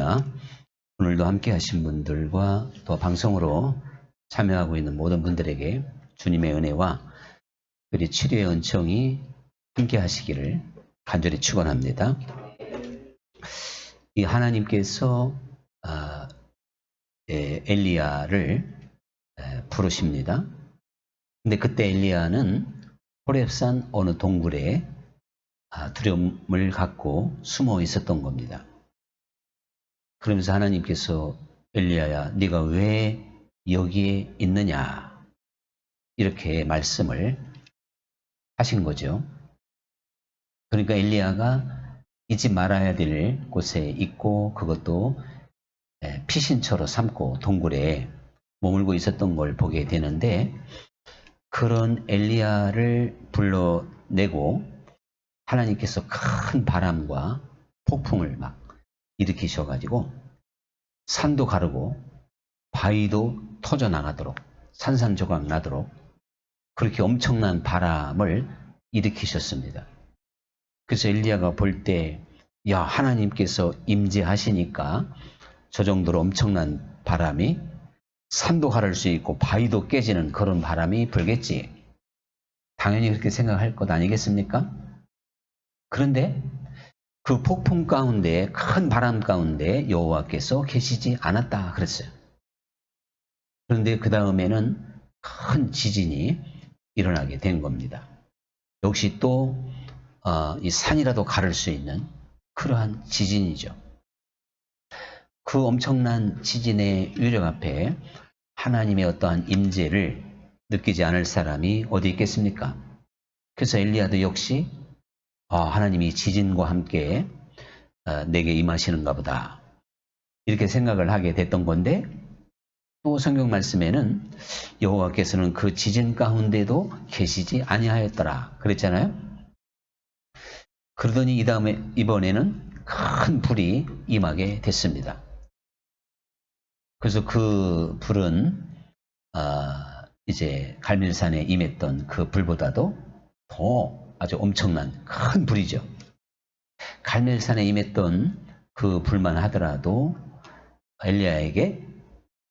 할렐루야. 오늘도 함께 하신 분들과 또 방송으로 참여하고 있는 모든 분들에게 주님의 은혜와 그리 치료의 은총이 함께 하시기를 간절히 축원합니다. 이 하나님께서 엘리야를 부르십니다. 근데 그때 엘리야는 호렙산 어느 동굴에 두려움을 갖고 숨어 있었던 겁니다. 그러면서 하나님께서 엘리야야, 네가 왜 여기에 있느냐 이렇게 말씀을 하신 거죠. 그러니까 엘리야가 잊지 말아야 될 곳에 있고 그것도 피신처로 삼고 동굴에 머물고 있었던 걸 보게 되는데, 그런 엘리야를 불러내고 하나님께서 큰 바람과 폭풍을 막 일으키셔가지고 산도 가르고 바위도 터져 나가도록 산산조각 나도록 그렇게 엄청난 바람을 일으키셨습니다. 그래서 엘리야가 볼 때, 야, 하나님께서 임재하시니까 저 정도로 엄청난 바람이 산도 가를 수 있고 바위도 깨지는 그런 바람이 불겠지. 당연히 그렇게 생각할 것 아니겠습니까? 그런데 그 폭풍 가운데, 큰 바람 가운데 여호와께서 계시지 않았다 그랬어요. 그런데 그 다음에는 큰 지진이 일어나게 된 겁니다. 역시 또 이 산이라도 가를 수 있는 그러한 지진이죠. 그 엄청난 지진의 위력 앞에 하나님의 어떠한 임재를 느끼지 않을 사람이 어디 있겠습니까? 그래서 엘리야도 역시 하나님이 지진과 함께 내게 임하시는가 보다 이렇게 생각을 하게 됐던 건데, 또 성경 말씀에는 여호와께서는 그 지진 가운데도 계시지 아니하였더라 그랬잖아요. 그러더니 이번에는 큰 불이 임하게 됐습니다. 그래서 그 불은 이제 갈멜산에 임했던 그 불보다도 더 아주 엄청난 큰 불이죠. 갈멜산에 임했던 그 불만 하더라도 엘리야에게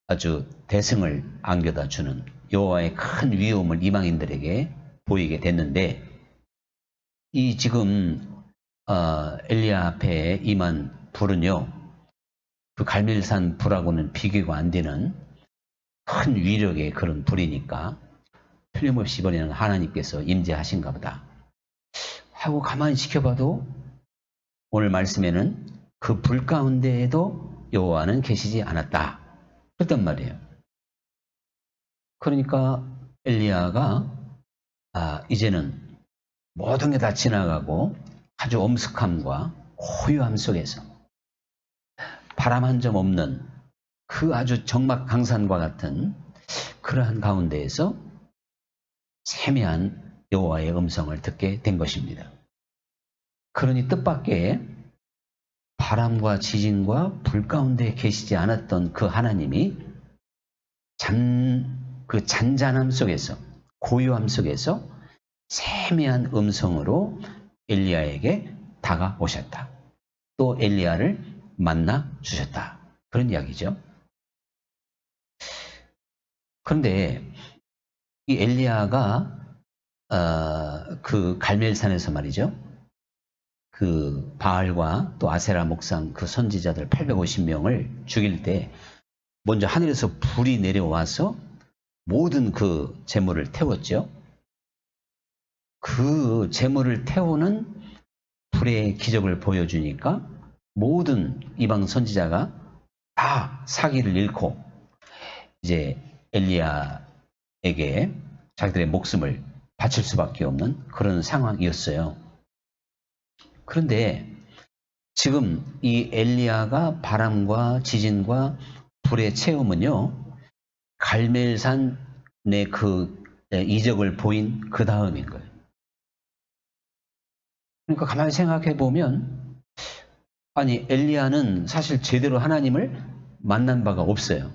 아주 대승을 안겨다 주는 여호와의 큰 위엄을 이방인들에게 보이게 됐는데, 이 지금 엘리야 앞에 임한 불은요, 그 갈멜산 불하고는 비교가 안 되는 큰 위력의 그런 불이니까 틀림없이 이번에는 하나님께서 임재하신가 보다 하고 가만히 지켜봐도 오늘 말씀에는 그 불 가운데에도 여호와는 계시지 않았다 그랬단 말이에요. 그러니까 엘리야가 이제는 모든 게 다 지나가고 아주 엄숙함과 고요함 속에서 바람 한 점 없는 그 아주 정막 강산과 같은 그러한 가운데에서 세미한 여호와의 음성을 듣게 된 것입니다. 그러니 뜻밖의 바람과 지진과 불 가운데 계시지 않았던 그 하나님이 그 잔잔함 속에서, 고요함 속에서 세미한 음성으로 엘리야에게 다가오셨다. 또 엘리야를 만나 주셨다. 그런 이야기죠. 그런데 이 엘리야가 그 갈멜산에서 말이죠, 그 바알과 또 아세라 목상 그 선지자들 850명을 죽일 때 먼저 하늘에서 불이 내려와서 모든 그 제물을 태웠죠. 그 제물을 태우는 불의 기적을 보여주니까 모든 이방 선지자가 다 사기를 잃고 이제 엘리야에게 자기들의 목숨을 바칠 수밖에 없는 그런 상황이었어요. 그런데 지금 이 엘리야가 바람과 지진과 불의 체험은요, 갈멜산의 그 이적을 보인 그 다음인 거예요. 그러니까 가만히 생각해 보면, 아니, 엘리야는 사실 제대로 하나님을 만난 바가 없어요.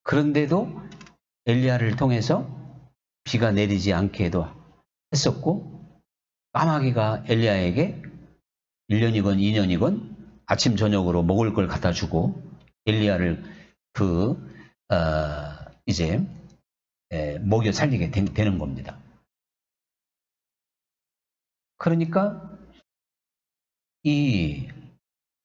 그런데도 엘리야를 통해서 비가 내리지 않게도 했었고, 까마귀가 엘리야에게 1년이건 2년이건 아침 저녁으로 먹을 걸 갖다 주고 엘리야를 이제 먹여 살리게 되는 겁니다. 그러니까 이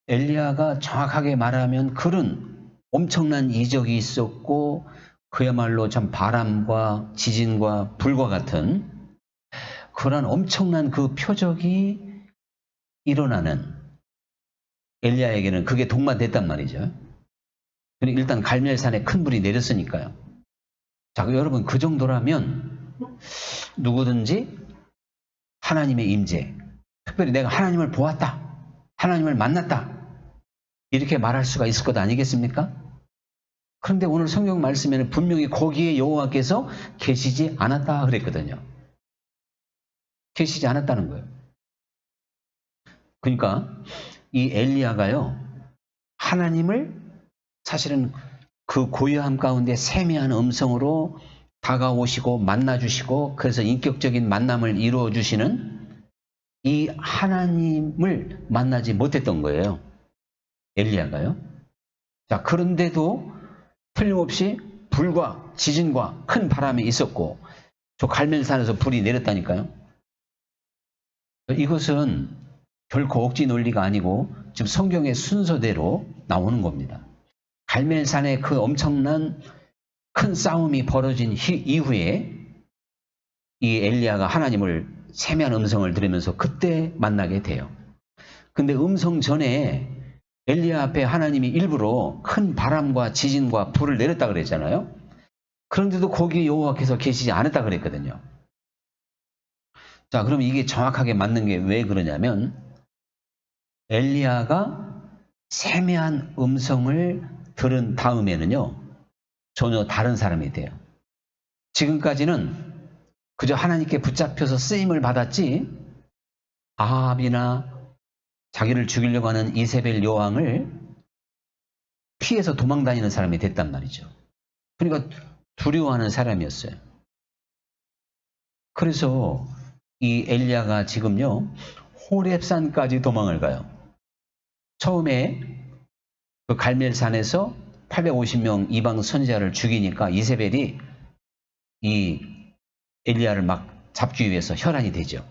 엘리야가 정확하게 말하면 그런 엄청난 이적이 있었고 그야말로 참 바람과 지진과 불과 같은 그런 엄청난 그 표적이 일어나는 엘리야에게는 그게 동반됐단 말이죠. 일단 갈멜산에 큰 불이 내렸으니까요. 자, 여러분 그 정도라면 누구든지 하나님의 임재, 특별히 내가 하나님을 보았다, 하나님을 만났다 이렇게 말할 수가 있을 것 아니겠습니까? 그런데 오늘 성경 말씀에는 분명히 거기에 여호와께서 계시지 않았다 그랬거든요. 계시지 않았다는 거예요. 그러니까 이 엘리야가요, 하나님을 사실은 그 고요함 가운데 세미한 음성으로 다가오시고 만나주시고 그래서 인격적인 만남을 이루어주시는 이 하나님을 만나지 못했던 거예요. 엘리야가요. 자, 그런데도 틀림없이 불과 지진과 큰 바람이 있었고 저 갈멜산에서 불이 내렸다니까요. 이것은 결코 억지 논리가 아니고 지금 성경의 순서대로 나오는 겁니다. 갈멜산의 그 엄청난 큰 싸움이 벌어진 이후에 이 엘리야가 하나님을 세미한 음성을 들으면서 그때 만나게 돼요. 근데 음성 전에 엘리야 앞에 하나님이 일부러 큰 바람과 지진과 불을 내렸다 그랬잖아요. 그런데도 거기에 여호와께서 계시지 않았다 그랬거든요. 자, 그럼 이게 정확하게 맞는 게 왜 그러냐면 엘리야가 세미한 음성을 들은 다음에는요, 전혀 다른 사람이 돼요. 지금까지는 그저 하나님께 붙잡혀서 쓰임을 받았지 아합이나 자기를 죽이려고 하는 이세벨 여왕을 피해서 도망다니는 사람이 됐단 말이죠. 그러니까 두려워하는 사람이었어요. 그래서 이 엘리야가 지금요, 호렙산까지 도망을 가요. 처음에 그 갈멜산에서 850명 이방 선지자를 죽이니까 이세벨이 이 엘리야를 막 잡기 위해서 혈안이 되죠.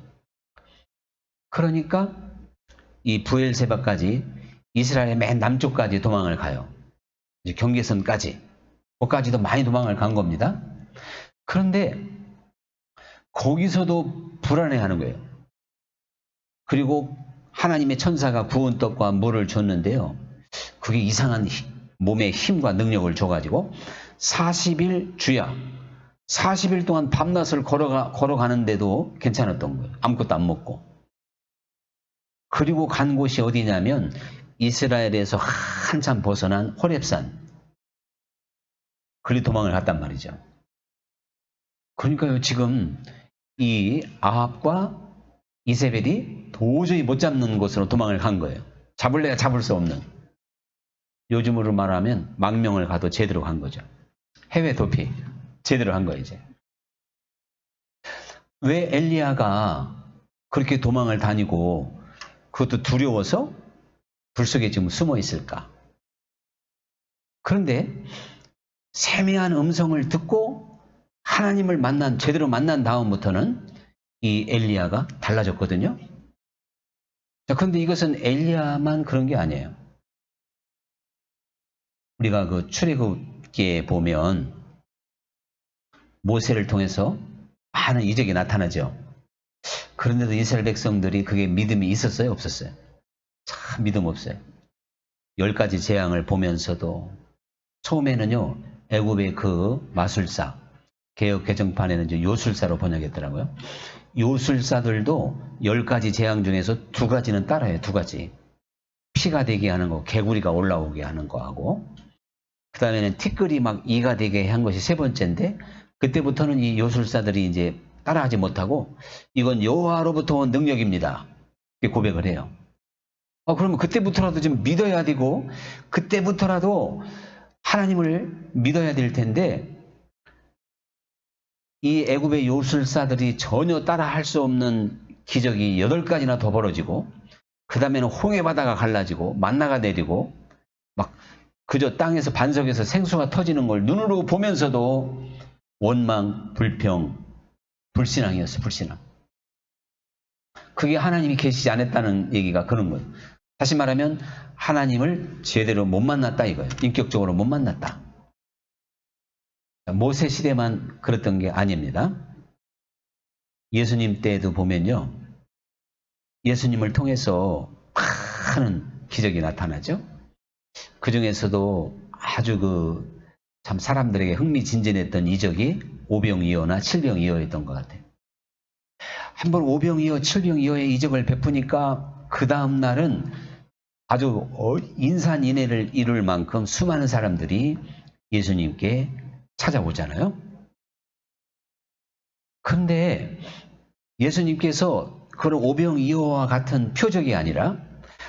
그러니까 이 부엘세바까지 이스라엘 맨 남쪽까지 도망을 가요. 이제 경계선까지. 거기까지도 많이 도망을 간 겁니다. 그런데 거기서도 불안해하는 거예요. 그리고 하나님의 천사가 구운 떡과 물을 줬는데요. 그게 이상한 몸에 힘과 능력을 줘가지고 40일 주야 40일 동안 밤낮을 걸어가는데도 괜찮았던 거예요. 아무것도 안 먹고. 그리고 간 곳이 어디냐면 이스라엘에서 한참 벗어난 호렙산. 그리 도망을 갔단 말이죠. 그러니까요, 지금 이 아합과 이세벨이 도저히 못 잡는 곳으로 도망을 간 거예요. 잡을래야 잡을 수 없는. 요즘으로 말하면 망명을 가도 제대로 간 거죠. 해외 도피 제대로 한 거예요. 이제. 왜 엘리야가 그렇게 도망을 다니고 그것도 두려워서 불 속에 지금 숨어 있을까? 그런데 세미한 음성을 듣고 하나님을 제대로 만난 다음부터는 이 엘리야가 달라졌거든요. 자, 그런데 이것은 엘리야만 그런 게 아니에요. 우리가 그 출애굽기에 보면 모세를 통해서 많은 이적이 나타나죠. 그런데도 이스라엘 백성들이 그게 믿음이 있었어요? 없었어요? 참 믿음 없어요. 10가지 재앙을 보면서도 처음에는요, 애굽의 그 마술사, 개역 개정판에는 이제 요술사로 번역했더라고요. 요술사들도 10가지 재앙 중에서 2가지는 따라해요. 2가지. 피가 되게 하는 거, 개구리가 올라오게 하는 거하고, 그 다음에는 티끌이 막 이가 되게 한 것이 3번째인데, 그때부터는 이 요술사들이 이제 따라하지 못하고, 이건 여호와로부터 온 능력입니다. 이렇게 고백을 해요. 그러면 그때부터라도 좀 믿어야 되고, 그때부터라도 하나님을 믿어야 될 텐데, 이 애굽의 요술사들이 전혀 따라할 수 없는 기적이 8가지나 더 벌어지고, 그 다음에는 홍해 바다가 갈라지고 만나가 내리고 막 그저 땅에서 반석에서 생수가 터지는 걸 눈으로 보면서도 원망, 불평, 불신앙이었어요. 불신앙. 그게 하나님이 계시지 않았다는 얘기가 그런 거예요. 다시 말하면 하나님을 제대로 못 만났다 이거예요. 인격적으로 못 만났다. 모세 시대만 그랬던 게 아닙니다. 예수님 때도 보면요. 예수님을 통해서 많은 기적이 나타나죠. 그 중에서도 아주 참 사람들에게 흥미진진했던 이적이 오병이어나 칠병이어였던 것 같아요. 한번 오병이어, 칠병이어의 이적을 베푸니까 그 다음 날은 아주 인산인해를 이룰 만큼 수많은 사람들이 예수님께 찾아오잖아요. 그런데 예수님께서 그런 오병이어와 같은 표적이 아니라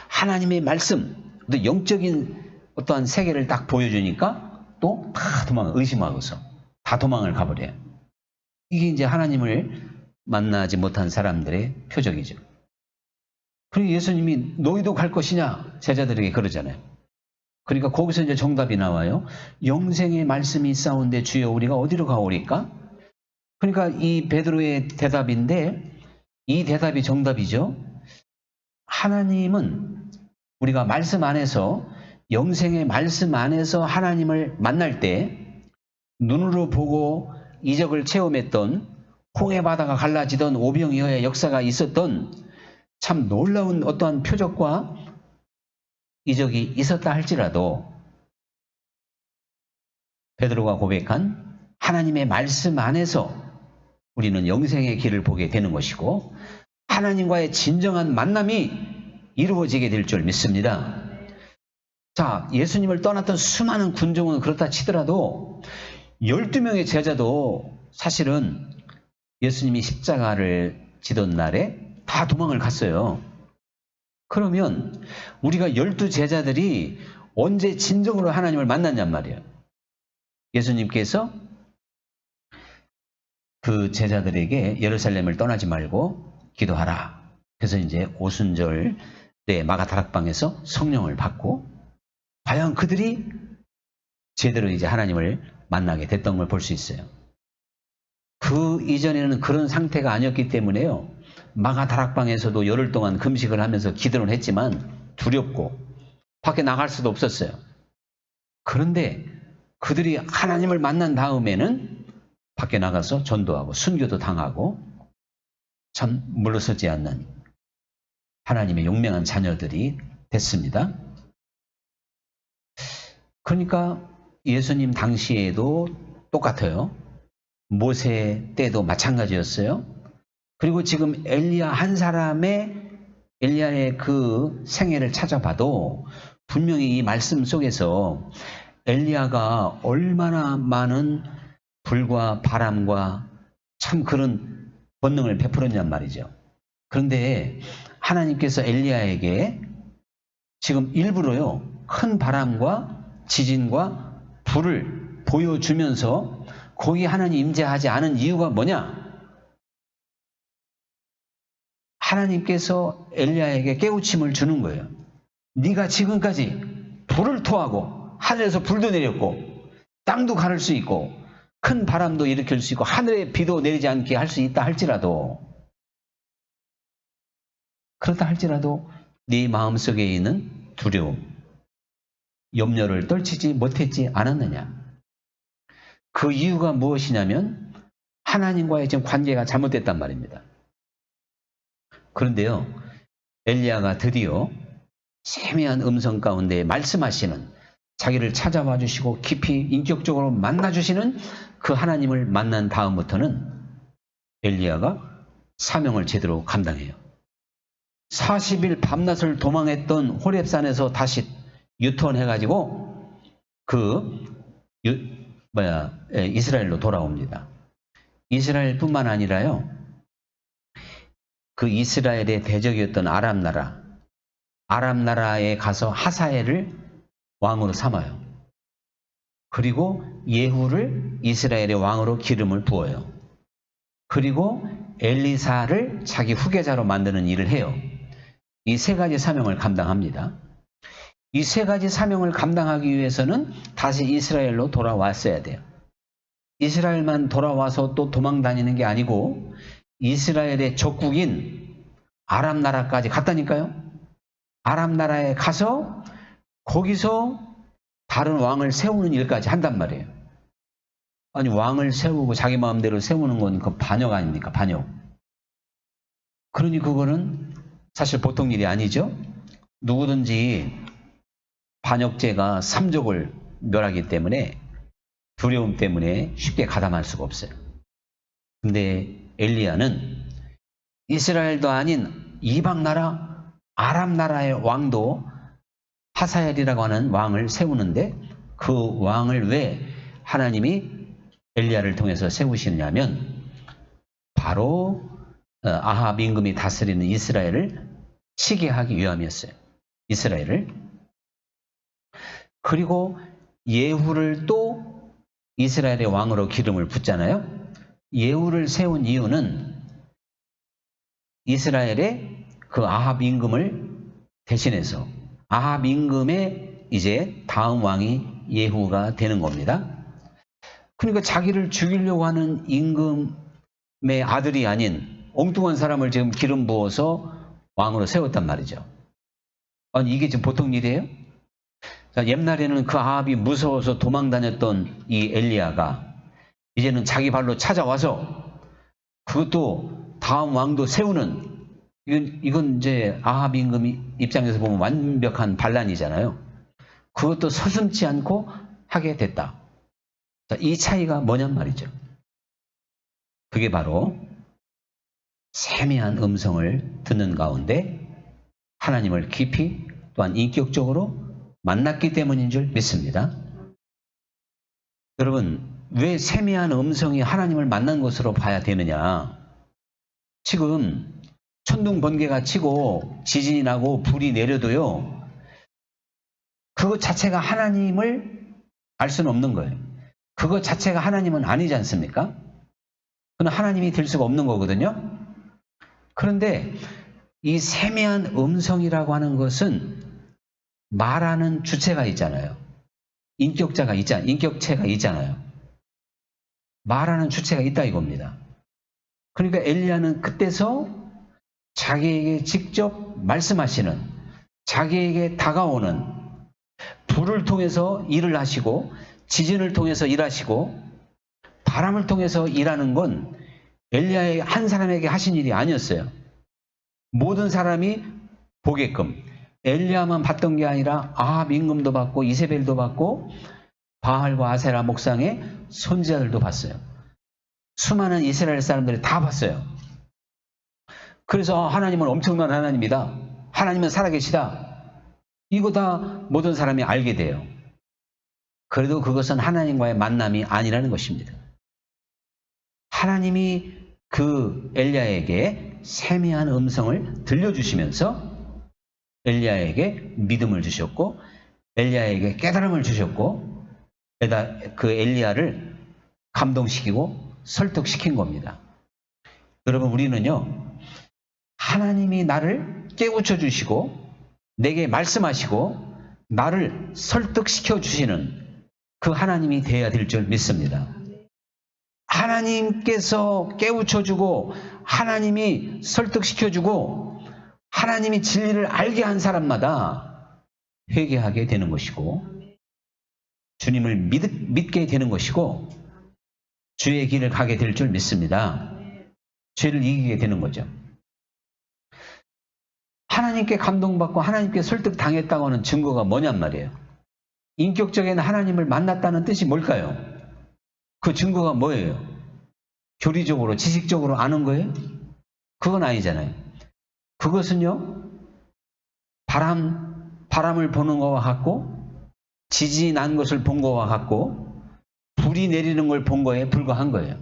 하나님의 말씀, 영적인 어떠한 세계를 딱 보여주니까 또 다 의심하고서 다 도망을 가버려요. 이게 이제 하나님을 만나지 못한 사람들의 표적이죠. 그리고 예수님이 너희도 갈 것이냐? 제자들에게 그러잖아요. 그러니까 거기서 이제 정답이 나와요. 영생의 말씀이 있사온데 주여 우리가 어디로 가오리까? 그러니까 이 베드로의 대답인데 이 대답이 정답이죠. 하나님은 우리가 말씀 안에서 영생의 말씀 안에서 하나님을 만날 때 눈으로 보고 이적을 체험했던 홍해 바다가 갈라지던 오병이어의 역사가 있었던 참 놀라운 어떠한 표적과 이적이 있었다 할지라도 베드로가 고백한 하나님의 말씀 안에서 우리는 영생의 길을 보게 되는 것이고 하나님과의 진정한 만남이 이루어지게 될 줄 믿습니다. 자, 예수님을 떠났던 수많은 군종은 그렇다 치더라도 12명의 제자도 사실은 예수님이 십자가를 지던 날에 다 도망을 갔어요. 그러면 우리가 12제자들이 언제 진정으로 하나님을 만났냔 말이에요. 예수님께서 그 제자들에게 예루살렘을 떠나지 말고 기도하라. 그래서 이제 오순절 때 마가다락방에서 성령을 받고 과연 그들이 제대로 이제 하나님을 만나게 됐던 걸 볼 수 있어요. 그 이전에는 그런 상태가 아니었기 때문에요. 마가다락방에서도 열흘 동안 금식을 하면서 기도를 했지만 두렵고 밖에 나갈 수도 없었어요. 그런데 그들이 하나님을 만난 다음에는 밖에 나가서 전도하고 순교도 당하고 참 물러서지 않는 하나님의 용맹한 자녀들이 됐습니다. 그러니까 예수님 당시에도 똑같아요. 모세 때도 마찬가지였어요. 그리고 지금 엘리야 한 사람의 엘리야의 그 생애를 찾아봐도 분명히 이 말씀 속에서 엘리야가 얼마나 많은 불과 바람과 참 그런 본능을 베풀었냔 말이죠. 그런데 하나님께서 엘리야에게 지금 일부러요 큰 바람과 지진과 불을 보여주면서 거기 하나님 임재하지 않은 이유가 뭐냐? 하나님께서 엘리야에게 깨우침을 주는 거예요. 네가 지금까지 불을 토하고 하늘에서 불도 내렸고 땅도 가를 수 있고 큰 바람도 일으킬 수 있고 하늘에 비도 내리지 않게 할 수 있다 할지라도 그렇다 할지라도 네 마음속에 있는 두려움, 염려를 떨치지 못했지 않았느냐? 그 이유가 무엇이냐면 하나님과의 지금 관계가 잘못됐단 말입니다. 그런데요, 엘리야가 드디어 세미한 음성 가운데 말씀하시는 자기를 찾아와 주시고 깊이 인격적으로 만나 주시는 그 하나님을 만난 다음부터는 엘리야가 사명을 제대로 감당해요. 40일 밤낮을 도망했던 호렙산에서 다시 유턴해가지고 이스라엘로 돌아옵니다. 이스라엘뿐만 아니라요. 그 이스라엘의 대적이었던 아람 나라에 가서 하사엘을 왕으로 삼아요. 그리고 예후를 이스라엘의 왕으로 기름을 부어요. 그리고 엘리사를 자기 후계자로 만드는 일을 해요. 이 세 가지 사명을 감당합니다. 이 세 가지 사명을 감당하기 위해서는 다시 이스라엘로 돌아왔어야 돼요. 이스라엘만 돌아와서 또 도망 다니는 게 아니고 이스라엘의 적국인 아람 나라까지 갔다니까요. 아람 나라에 가서 거기서 다른 왕을 세우는 일까지 한단 말이에요. 아니, 왕을 세우고 자기 마음대로 세우는 건 그 반역 아닙니까? 반역. 그러니 그거는 사실 보통 일이 아니죠. 누구든지 반역죄가 삼족을 멸하기 때문에 두려움 때문에 쉽게 가담할 수가 없어요. 근데 엘리야는 이스라엘도 아닌 이방 나라 아람 나라의 왕도 하사엘이라고 하는 왕을 세우는데 그 왕을 왜 하나님이 엘리야를 통해서 세우시느냐면 바로 아합 임금이 다스리는 이스라엘을 치게 하기 위함이었어요. 이스라엘을. 그리고 예후를 또 이스라엘의 왕으로 기름을 붓잖아요. 예후를 세운 이유는 이스라엘의 그 아합 임금을 대신해서 아합 임금의 이제 다음 왕이 예후가 되는 겁니다. 그러니까 자기를 죽이려고 하는 임금의 아들이 아닌 엉뚱한 사람을 지금 기름 부어서 왕으로 세웠단 말이죠. 아니, 이게 지금 보통 일이에요? 자, 옛날에는 그 아합이 무서워서 도망 다녔던 이 엘리야가 이제는 자기 발로 찾아와서 그것도 다음 왕도 세우는, 이건 이제 아합 임금 입장에서 보면 완벽한 반란이잖아요. 그것도 서슴지 않고 하게 됐다. 자, 이 차이가 뭐냔 말이죠. 그게 바로 세미한 음성을 듣는 가운데 하나님을 깊이 또한 인격적으로 만났기 때문인 줄 믿습니다. 여러분, 왜 세미한 음성이 하나님을 만난 것으로 봐야 되느냐? 지금 천둥 번개가 치고 지진이 나고 불이 내려도요, 그것 자체가 하나님을 알 수는 없는 거예요. 그것 자체가 하나님은 아니지 않습니까? 그건 하나님이 될 수가 없는 거거든요. 그런데 이 세미한 음성이라고 하는 것은 말하는 주체가 있잖아요. 인격체가 있잖아요. 말하는 주체가 있다 이겁니다. 그러니까 엘리야는 그때서 자기에게 직접 말씀하시는, 자기에게 다가오는, 불을 통해서 일을 하시고 지진을 통해서 일하시고 바람을 통해서 일하는 건 엘리야의 한 사람에게 하신 일이 아니었어요. 모든 사람이 보게끔 엘리야만 봤던 게 아니라 아합 임금도 봤고 이세벨도 봤고 바알과 아세라 목상의 선지자들도 봤어요. 수많은 이스라엘 사람들이 다 봤어요. 그래서 하나님은 엄청난 하나님이다. 하나님은 살아계시다. 이거 다 모든 사람이 알게 돼요. 그래도 그것은 하나님과의 만남이 아니라는 것입니다. 하나님이 그 엘리야에게 세미한 음성을 들려주시면서 엘리야에게 믿음을 주셨고 엘리야에게 깨달음을 주셨고 그 엘리야를 감동시키고 설득시킨 겁니다. 여러분, 우리는요, 하나님이 나를 깨우쳐 주시고 내게 말씀하시고 나를 설득시켜 주시는 그 하나님이 되어야 될 줄 믿습니다. 하나님께서 깨우쳐주고 하나님이 설득시켜주고 하나님이 진리를 알게 한 사람마다 회개하게 되는 것이고 주님을 믿게 되는 것이고 주의 길을 가게 될 줄 믿습니다. 죄를 이기게 되는 거죠. 하나님께 감동받고 하나님께 설득당했다고 하는 증거가 뭐냔 말이에요. 인격적인 하나님을 만났다는 뜻이 뭘까요? 그 증거가 뭐예요? 교리적으로, 지식적으로 아는 거예요? 그건 아니잖아요. 그것은요, 바람을 보는 것과 같고, 지진이 난 것을 본 것과 같고, 불이 내리는 걸 본 거에 불과한 거예요.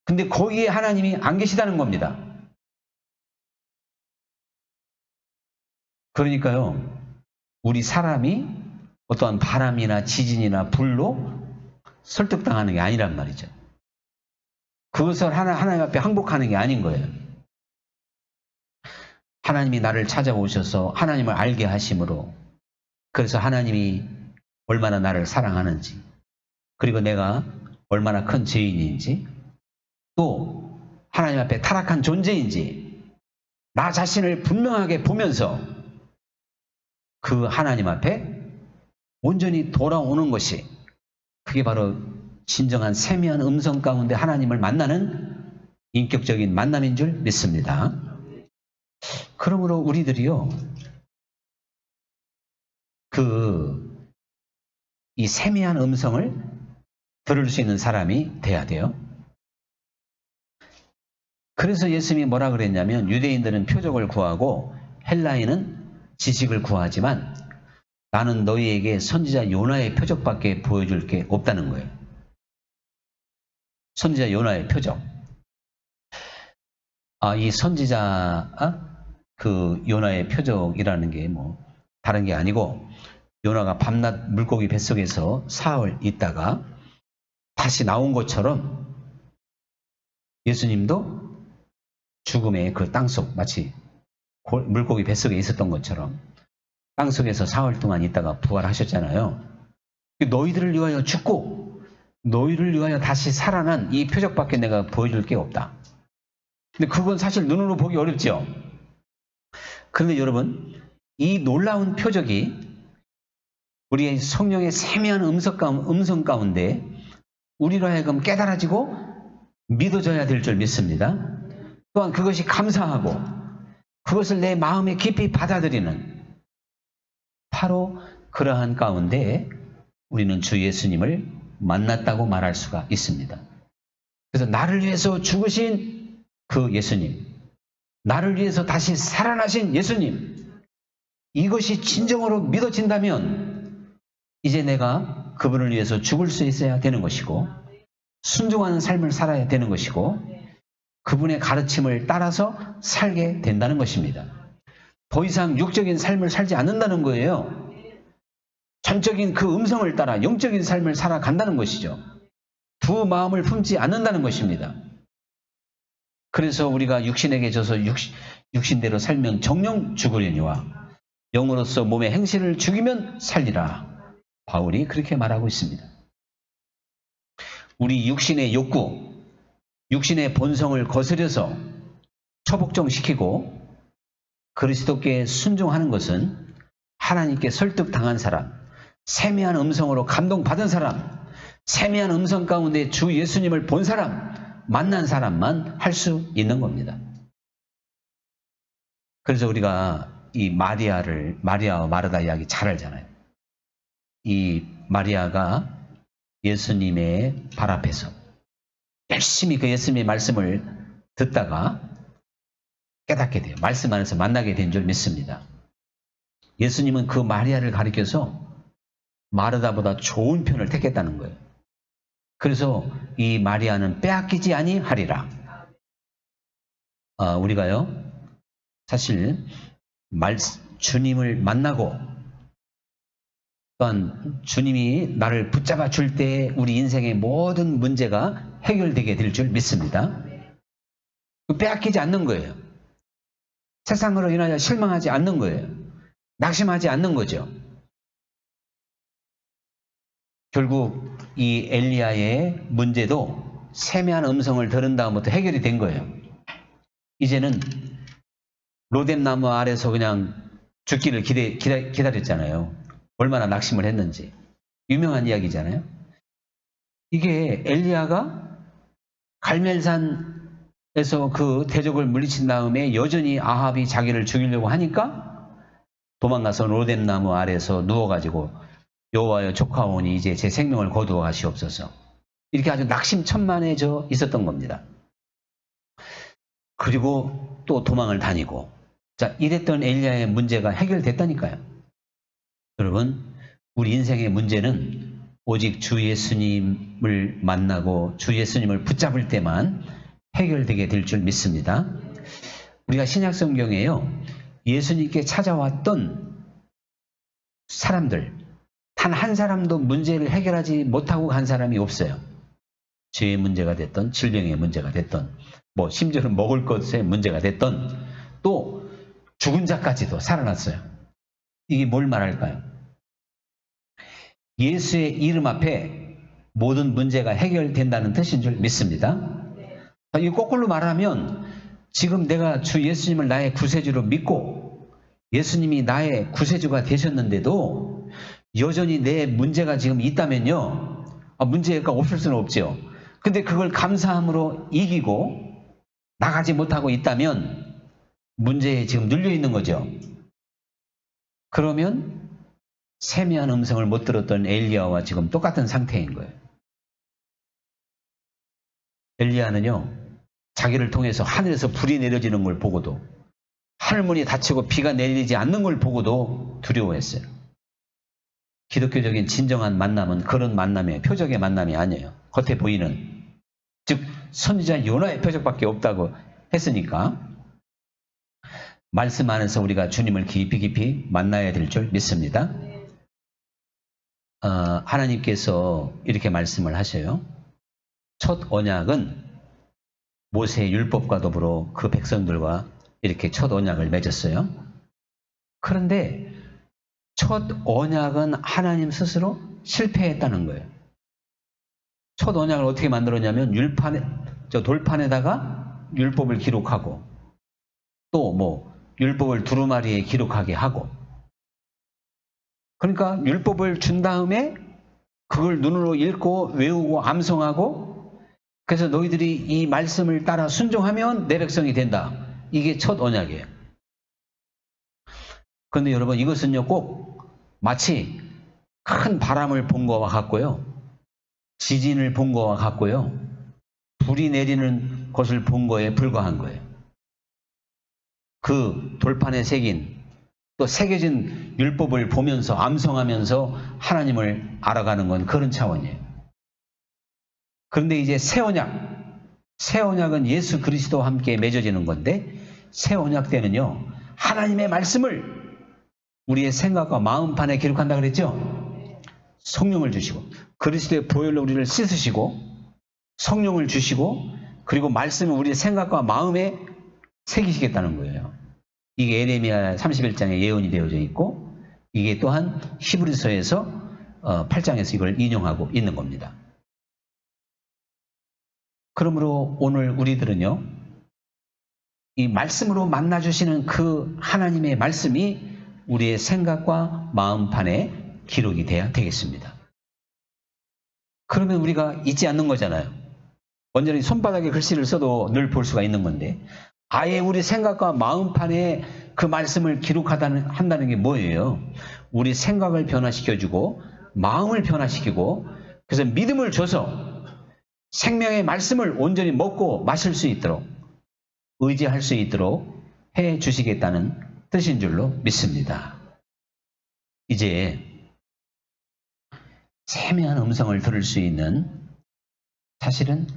근데 거기에 하나님이 안 계시다는 겁니다. 그러니까요, 우리 사람이 어떠한 바람이나 지진이나 불로 설득당하는 게 아니란 말이죠. 그것을 하나님 앞에 항복하는 게 아닌 거예요. 하나님이 나를 찾아오셔서 하나님을 알게 하심으로, 그래서 하나님이 얼마나 나를 사랑하는지, 그리고 내가 얼마나 큰 죄인인지, 또 하나님 앞에 타락한 존재인지 나 자신을 분명하게 보면서 그 하나님 앞에 온전히 돌아오는 것이, 그게 바로 진정한 세미한 음성 가운데 하나님을 만나는 인격적인 만남인 줄 믿습니다. 그러므로 우리들이요, 이 세미한 음성을 들을 수 있는 사람이 돼야 돼요. 그래서 예수님이 뭐라 그랬냐면, 유대인들은 표적을 구하고 헬라인은 지식을 구하지만 나는 너희에게 선지자 요나의 표적밖에 보여줄 게 없다는 거예요. 선지자 요나의 표적. 이 선지자 그 요나의 표적이라는 게 뭐 다른 게 아니고, 요나가 밤낮 물고기 뱃속에서 사흘 있다가 다시 나온 것처럼 예수님도 죽음의 그 땅속, 마치 물고기 뱃속에 있었던 것처럼 땅속에서 사흘 동안 있다가 부활하셨잖아요. 너희들을 위하여 죽고 너희를 위하여 다시 살아난 이 표적밖에 내가 보여줄 게 없다. 근데 그건 사실 눈으로 보기 어렵죠. 그런데 여러분, 이 놀라운 표적이 우리의 성령의 세미한 음성 가운데 우리로 하여금 깨달아지고 믿어져야 될 줄 믿습니다. 또한 그것이 감사하고 그것을 내 마음에 깊이 받아들이는, 바로 그러한 가운데 우리는 주 예수님을 만났다고 말할 수가 있습니다. 그래서 나를 위해서 죽으신 그 예수님, 나를 위해서 다시 살아나신 예수님, 이것이 진정으로 믿어진다면 이제 내가 그분을 위해서 죽을 수 있어야 되는 것이고, 순종하는 삶을 살아야 되는 것이고, 그분의 가르침을 따라서 살게 된다는 것입니다. 더 이상 육적인 삶을 살지 않는다는 거예요. 전적인 그 음성을 따라 영적인 삶을 살아간다는 것이죠. 두 마음을 품지 않는다는 것입니다. 그래서 우리가 육신에게 져서 육신대로 살면 정령 죽으려니와 영으로서 몸의 행실을 죽이면 살리라. 바울이 그렇게 말하고 있습니다. 우리 육신의 욕구, 육신의 본성을 거스려서 처복종시키고 그리스도께 순종하는 것은 하나님께 설득당한 사람, 세미한 음성으로 감동받은 사람, 세미한 음성 가운데 주 예수님을 본 사람, 만난 사람만 할 수 있는 겁니다. 그래서 우리가 이 마리아와 마르다 이야기 잘 알잖아요. 이 마리아가 예수님의 발 앞에서 열심히 그 예수님의 말씀을 듣다가 깨닫게 돼요. 말씀 안에서 만나게 된 줄 믿습니다. 예수님은 그 마리아를 가리켜서 마르다보다 좋은 편을 택했다는 거예요. 그래서 이 마리아는 빼앗기지 아니하리라. 우리가요, 사실 주님을 만나고 또한 주님이 나를 붙잡아 줄 때 우리 인생의 모든 문제가 해결되게 될 줄 믿습니다. 빼앗기지 않는 거예요. 세상으로 인하여 실망하지 않는 거예요. 낙심하지 않는 거죠. 결국 이 엘리야의 문제도 세미한 음성을 들은 다음부터 해결이 된 거예요. 이제는 로뎀나무 아래서 그냥 죽기를 기다렸잖아요. 얼마나 낙심을 했는지. 유명한 이야기잖아요. 이게 엘리야가 갈멜산에서 그 대적을 물리친 다음에 여전히 아합이 자기를 죽이려고 하니까 도망가서 로뎀나무 아래서 누워가지고 여호와여 조카오니 이제 제 생명을 거두어 가시옵소서. 이렇게 아주 낙심천만해져 있었던 겁니다. 그리고 또 도망을 다니고, 자, 이랬던 엘리야의 문제가 해결됐다니까요. 여러분, 우리 인생의 문제는 오직 주 예수님을 만나고 주 예수님을 붙잡을 때만 해결되게 될 줄 믿습니다. 우리가 신약성경에요, 예수님께 찾아왔던 사람들, 단 한 사람도 문제를 해결하지 못하고 간 사람이 없어요. 죄의 문제가 됐던, 질병의 문제가 됐던, 심지어는 먹을 것의 문제가 됐던, 또 죽은 자까지도 살아났어요. 이게 뭘 말할까요? 예수의 이름 앞에 모든 문제가 해결된다는 뜻인 줄 믿습니다. 이 거꾸로 말하면 지금 내가 주 예수님을 나의 구세주로 믿고 예수님이 나의 구세주가 되셨는데도 여전히 내 문제가 지금 있다면요. 문제가 없을 수는 없죠. 근데 그걸 감사함으로 이기고 나가지 못하고 있다면 문제에 지금 눌려 있는 거죠. 그러면 세미한 음성을 못 들었던 엘리야와 지금 똑같은 상태인 거예요. 엘리야는요, 자기를 통해서 하늘에서 불이 내려지는 걸 보고도 하늘문이 닫히고 비가 내리지 않는 걸 보고도 두려워했어요. 기독교적인 진정한 만남은 그런 만남이에요. 표적의 만남이 아니에요. 겉에 보이는. 즉 선지자 요나의 표적밖에 없다고 했으니까 말씀 안에서 우리가 주님을 깊이 만나야 될 줄 믿습니다. 하나님께서 이렇게 말씀을 하셔요. 첫 언약은 모세의 율법과 더불어 그 백성들과 이렇게 첫 언약을 맺었어요. 그런데 첫 언약은 하나님 스스로 실패했다는 거예요. 첫 언약을 어떻게 만들었냐면 돌판에다가 율법을 기록하고 또 율법을 두루마리에 기록하게 하고, 그러니까 율법을 준 다음에 그걸 눈으로 읽고 외우고 암송하고, 그래서 너희들이 이 말씀을 따라 순종하면 내 백성이 된다. 이게 첫 언약이에요. 그런데 여러분, 이것은요 꼭 마치 큰 바람을 본 것과 같고요, 지진을 본 것과 같고요, 불이 내리는 것을 본 거에 불과한 거예요. 그 돌판에 새긴 또 새겨진 율법을 보면서 암송하면서 하나님을 알아가는 건 그런 차원이에요. 그런데 이제 새 언약은 예수 그리스도와 함께 맺어지는 건데, 새 언약 때는요 하나님의 말씀을 우리의 생각과 마음판에 기록한다 그랬죠. 성령을 주시고 그리스도의 보혈로 우리를 씻으시고 성령을 주시고, 그리고 말씀을 우리의 생각과 마음에 새기시겠다는 거예요. 이게 예레미야 31장에 예언이 되어져 있고, 이게 또한 히브리서에서 8장에서 이걸 인용하고 있는 겁니다. 그러므로 오늘 우리들은요, 이 말씀으로 만나주시는 그 하나님의 말씀이 우리의 생각과 마음판에 기록이 돼야 되겠습니다. 그러면 우리가 잊지 않는 거잖아요. 완전히 손바닥에 글씨를 써도 늘 볼 수가 있는 건데, 아예 우리 생각과 마음판에 그 말씀을 기록한다는 게 뭐예요? 우리 생각을 변화시켜주고 마음을 변화시키고, 그래서 믿음을 줘서 생명의 말씀을 온전히 먹고 마실 수 있도록, 의지할 수 있도록 해 주시겠다는 뜻인 줄로 믿습니다. 이제 세미한 음성을 들을 수 있는, 사실은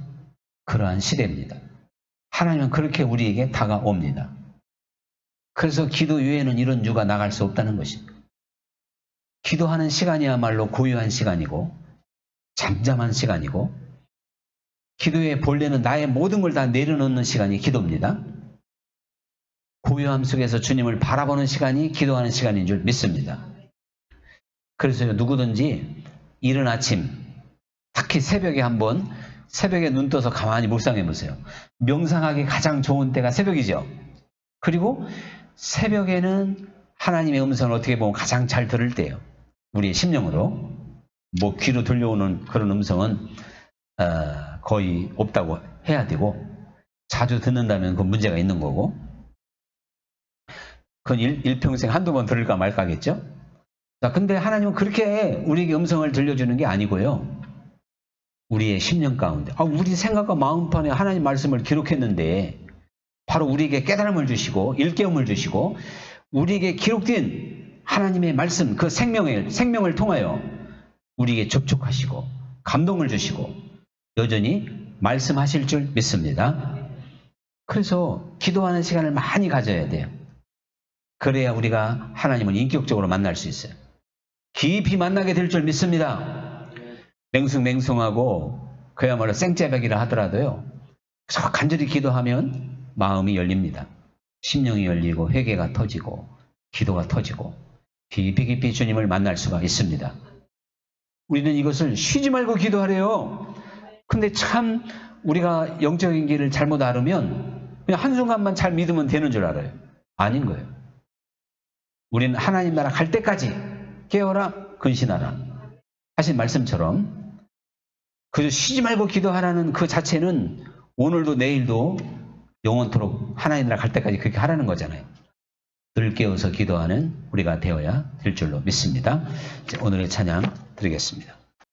그러한 시대입니다. 하나님은 그렇게 우리에게 다가옵니다. 그래서 기도 외에는 이런 유가 나갈 수 없다는 것입니다. 기도하는 시간이야말로 고요한 시간이고 잠잠한 시간이고, 기도의 본래는 나의 모든 걸 다 내려놓는 시간이 기도입니다. 고요함 속에서 주님을 바라보는 시간이 기도하는 시간인 줄 믿습니다. 그래서 누구든지 이른 아침, 특히 새벽에 한번 새벽에 눈 떠서 가만히 묵상해 보세요. 명상하기 가장 좋은 때가 새벽이죠. 그리고 새벽에는 하나님의 음성을 어떻게 보면 가장 잘 들을 때예요. 우리의 심령으로. 귀로 들려오는 그런 음성은 거의 없다고 해야 되고, 자주 듣는다면 그 문제가 있는 거고, 그건 일평생 한두 번 들을까 말까겠죠. 자, 근데 하나님은 그렇게 우리에게 음성을 들려주는 게 아니고요, 우리의 심령 가운데, 우리 생각과 마음판에 하나님 말씀을 기록했는데 바로 우리에게 깨달음을 주시고 일깨움을 주시고, 우리에게 기록된 하나님의 말씀, 그 생명을 통하여 우리에게 접촉하시고 감동을 주시고 여전히 말씀하실 줄 믿습니다. 그래서 기도하는 시간을 많이 가져야 돼요. 그래야 우리가 하나님을 인격적으로 만날 수 있어요. 깊이 만나게 될 줄 믿습니다. 맹숭맹숭하고 그야말로 생짜배기라 하더라도요, 간절히 기도하면 마음이 열립니다. 심령이 열리고 회개가 터지고 기도가 터지고 깊이 주님을 만날 수가 있습니다. 우리는 이것을 쉬지 말고 기도하래요. 근데 참 우리가 영적인 길을 잘못 알으면 그냥 한순간만 잘 믿으면 되는 줄 알아요. 아닌 거예요. 우리는 하나님 나라 갈 때까지 깨어라 근신하라 하신 말씀처럼 그저 쉬지 말고 기도하라는 그 자체는 오늘도 내일도 영원토록 하나님 나라 갈 때까지 그렇게 하라는 거잖아요. 늘 깨어서 기도하는 우리가 되어야 될 줄로 믿습니다. 오늘의 찬양 드리겠습니다.